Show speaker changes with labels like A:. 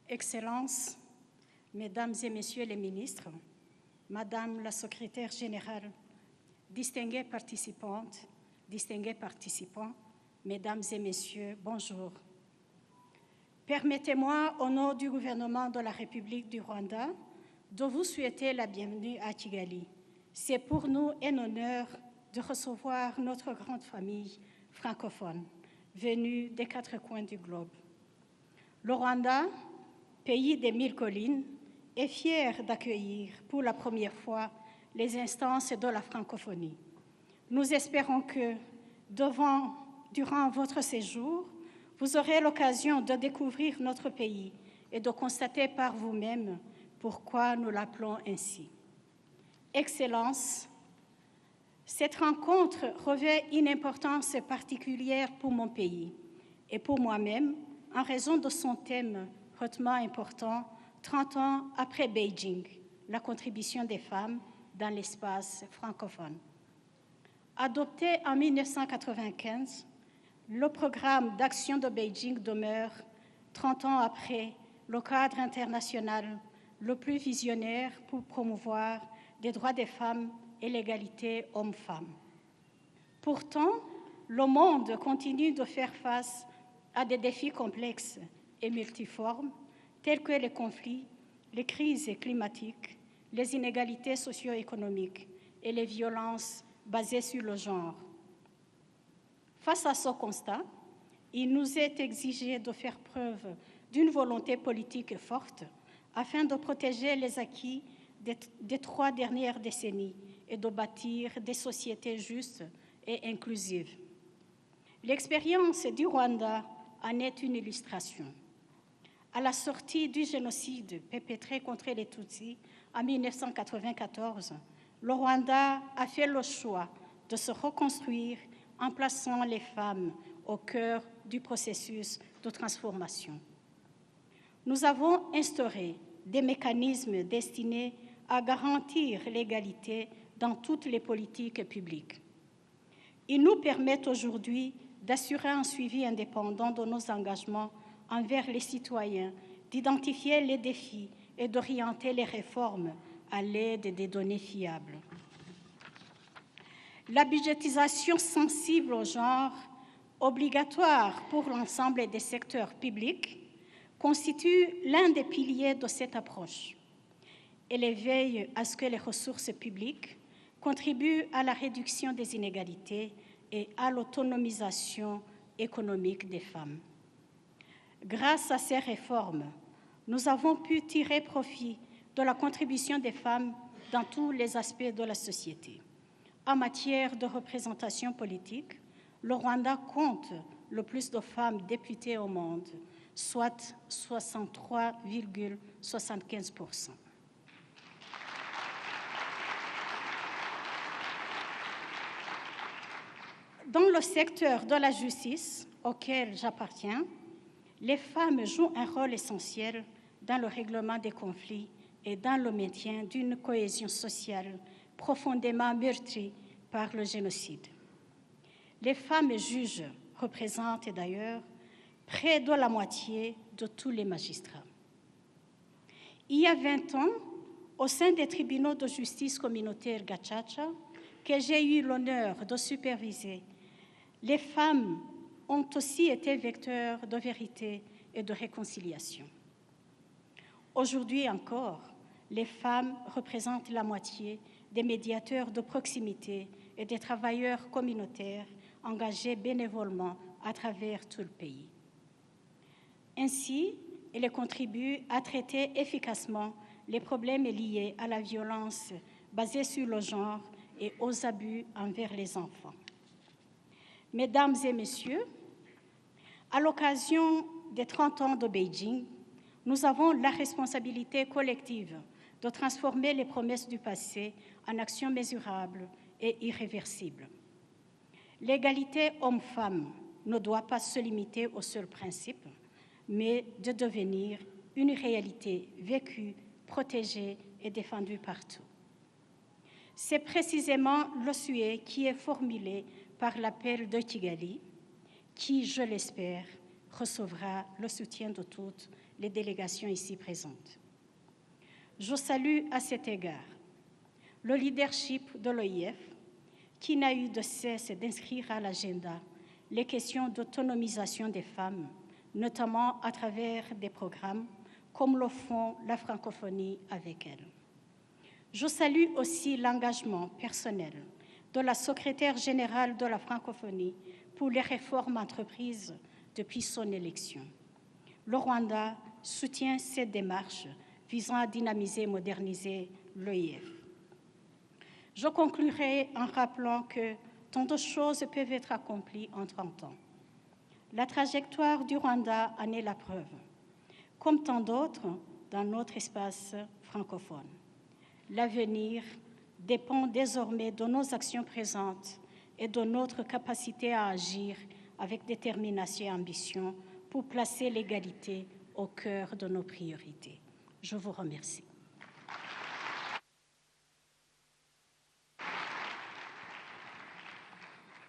A: Excellences, Mesdames et Messieurs les ministres, Madame la secrétaire générale, distinguées participantes, distingués participants, Mesdames et Messieurs, bonjour. Permettez-moi, au nom du gouvernement de la République du Rwanda, de vous souhaiter la bienvenue à Kigali. C'est pour nous un honneur de recevoir notre grande famille francophone, venue des 4 coins du globe. Le Rwanda, pays des 1000 collines, est fier d'accueillir pour la première fois les instances de la francophonie. Nous espérons que, durant votre séjour, vous aurez l'occasion de découvrir notre pays et de constater par vous-même pourquoi nous l'appelons ainsi. Excellence, cette rencontre revêt une importance particulière pour mon pays et pour moi-même en raison de son thème hautement important, 30 ans après Beijing, la contribution des femmes dans l'espace francophone. Adopté en 1995, le programme d'action de Beijing demeure, 30 ans après, le cadre international le plus visionnaire pour promouvoir les droits des femmes et l'égalité hommes-femmes. Pourtant, le monde continue de faire face à des défis complexes et multiformes, tels que les conflits, les crises climatiques, les inégalités socio-économiques et les violences basées sur le genre. Face à ce constat, il nous est exigé de faire preuve d'une volonté politique forte afin de protéger les acquis des 3 dernières décennies et de bâtir des sociétés justes et inclusives. L'expérience du Rwanda en est une illustration. À la sortie du génocide perpétré contre les Tutsis en 1994, le Rwanda a fait le choix de se reconstruire en plaçant les femmes au cœur du processus de transformation. Nous avons instauré des mécanismes destinés à garantir l'égalité dans toutes les politiques publiques. Ils nous permettent aujourd'hui d'assurer un suivi indépendant de nos engagements envers les citoyens, d'identifier les défis et d'orienter les réformes à l'aide des données fiables. La budgétisation sensible au genre, obligatoire pour l'ensemble des secteurs publics, constitue l'un des piliers de cette approche. Elle veille à ce que les ressources publiques contribuent à la réduction des inégalités et à l'autonomisation économique des femmes. Grâce à ces réformes, nous avons pu tirer profit de la contribution des femmes dans tous les aspects de la société. En matière de représentation politique, le Rwanda compte le plus de femmes députées au monde, soit 63,75%. Dans le secteur de la justice auquel j'appartiens, les femmes jouent un rôle essentiel dans le règlement des conflits et dans le maintien d'une cohésion sociale profondément meurtrie par le génocide. Les femmes juges représentent d'ailleurs près de la moitié de tous les magistrats. Il y a 20 ans, au sein des tribunaux de justice communautaire Gacaca, que j'ai eu l'honneur de superviser, les femmes ont aussi été vecteurs de vérité et de réconciliation. Aujourd'hui encore, les femmes représentent la moitié des médiateurs de proximité et des travailleurs communautaires engagés bénévolement à travers tout le pays. Ainsi, elles contribuent à traiter efficacement les problèmes liés à la violence basée sur le genre et aux abus envers les enfants. Mesdames et Messieurs, à l'occasion des 30 ans de Beijing, nous avons la responsabilité collective de transformer les promesses du passé en actions mesurables et irréversibles. L'égalité homme-femme ne doit pas se limiter au seul principe, mais de devenir une réalité vécue, protégée et défendue partout. C'est précisément le souhait qui est formulé par l'appel de Kigali, qui, je l'espère, recevra le soutien de toutes les délégations ici présentes. Je salue à cet égard le leadership de l'OIF, qui n'a eu de cesse d'inscrire à l'agenda les questions d'autonomisation des femmes, notamment à travers des programmes comme le Fonds La Francophonie avec elle. Je salue aussi l'engagement personnel de la secrétaire générale de la francophonie pour les réformes entreprises depuis son élection. Le Rwanda soutient cette démarche visant à dynamiser et moderniser l'OIF. Je conclurai en rappelant que tant de choses peuvent être accomplies en 30 ans. La trajectoire du Rwanda en est la preuve, comme tant d'autres dans notre espace francophone. L'avenir dépend désormais de nos actions présentes et de notre capacité à agir avec détermination et ambition pour placer l'égalité au cœur de nos priorités. Je vous remercie.